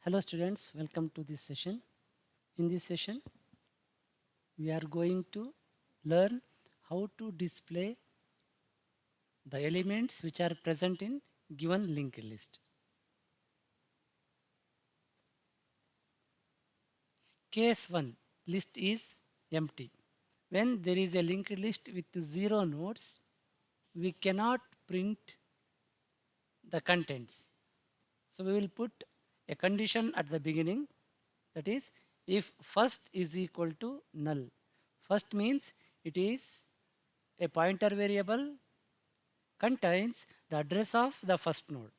Hello students, welcome to this session. In this session, we are going to learn how to display the elements which are present in given linked list. Case 1, list is empty. When there is a linked list with 0 nodes, we cannot print the contents. So we will put a condition at the beginning, that is if first is equal to null. First means it is a pointer variable contains the address of the first node.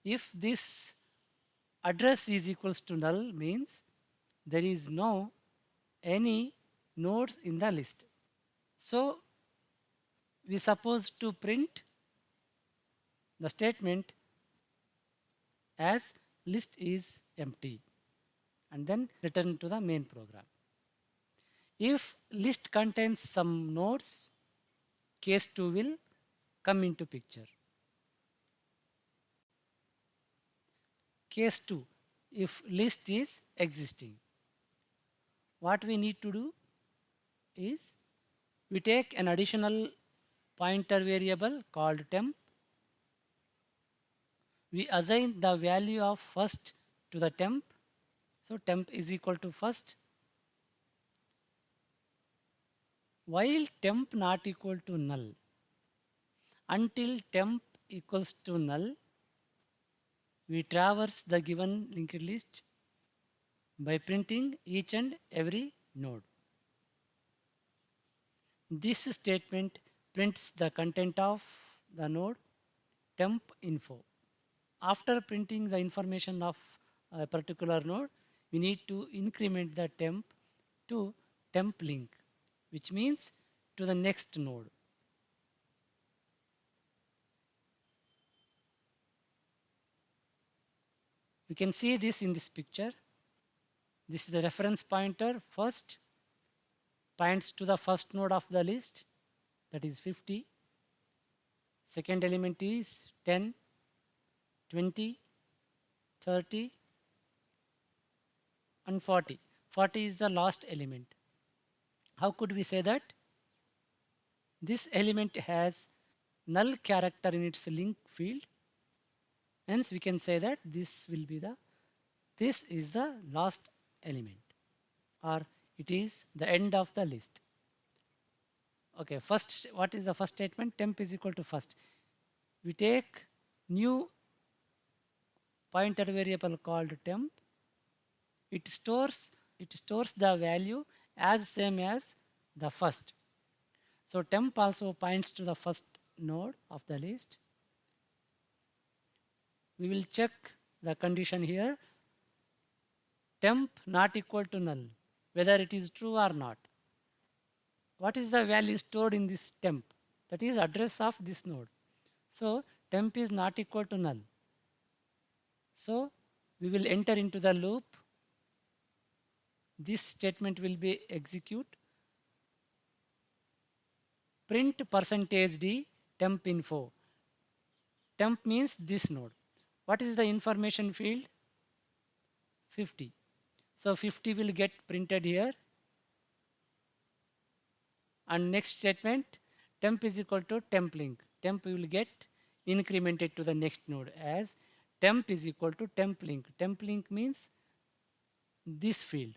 If this address is equals to null means there is no any nodes in the list. So we suppose to print the statement as list is empty and then return to the main program. If list contains some nodes, case 2 will come into picture. Case 2, if list is existing, what we need to do is we take an additional pointer variable called temp. We assign the value of first to the temp. So temp is equal to first. While temp not equal to null, until temp equals to null, we traverse the given linked list by printing each and every node. This statement prints the content of the node temp info. After printing the information of a particular node, we need to increment the temp to temp link, which means to the next node. We can see this in this picture. This is the reference pointer. First points to the first node of the list, that is 50. Second element is 10, 20, 30, and 40. 40 is the last element. How could we say that? This element has null character in its link field. Hence, we can say that this is the last element, or it is the end of the list. Okay, first, what is the first statement? Temp is equal to first. We take new pointer variable called temp. It stores the value as same as the first. So temp also points to the first node of the list. We will check the condition here. Temp not equal to null, whether it is true or not. What is the value stored in this temp? That is address of this node. So temp is not equal to null. So we will enter into the loop. This statement will be execute. Print %d temp info. Temp means this node. What is the information field? 50. So 50 will get printed here. And next statement, temp is equal to temp link. Temp will get incremented to the next node as temp is equal to temp link. Temp link means this field.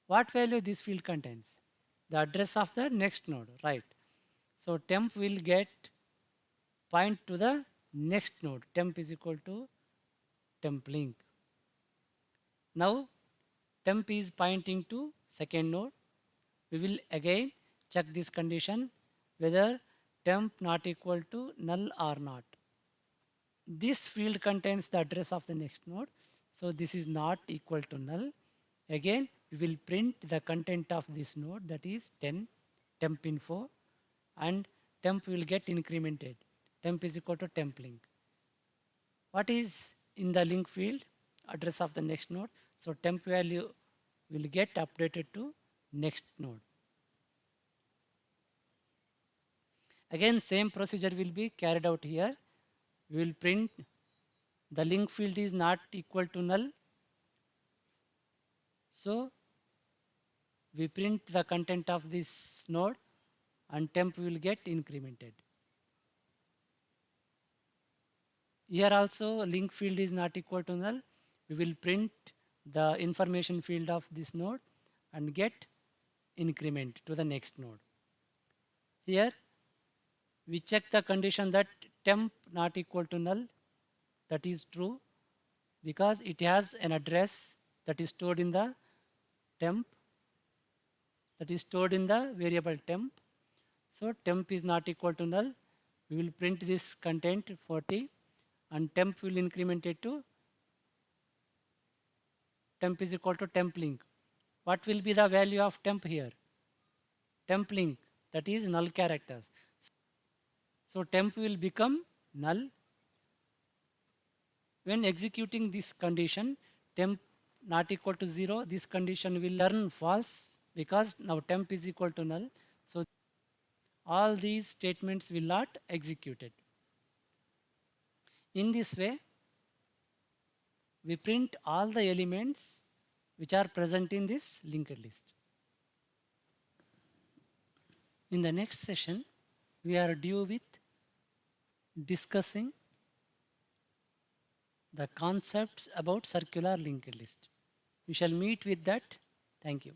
What value this field contains? The address of the next node, right? So temp will get point to the next node. Temp is equal to temp link. Now temp is pointing to second node. We will again check this condition whether temp not equal to null or not. This field contains the address of the next node. So this is not equal to null. Again, we will print the content of this node, that is 10 temp info, and temp will get incremented. Temp is equal to temp link. What is in the link field? Address of the next node. So temp value will get updated to next node. Again, same procedure will be carried out here. We will print the link field is not equal to null. So we print the content of this node and temp will get incremented. Here also link field is not equal to null. We will print the information field of this node and get increment to the next node. Here we check the condition that temp not equal to null. That is true because it has an address that is stored in the temp, that is stored in the variable temp. So temp is not equal to null. We will print this content 40 and temp will increment it to temp is equal to temp link. What will be the value of temp here? Temp link, that is null characters. So temp will become null. When executing this condition, temp not equal to 0, this condition will turn false because now temp is equal to null. So all these statements will not executed. In this way, we print all the elements which are present in this linked list. In the next session, we are due with discussing the concepts about circular linked list. We shall meet with that. Thank you.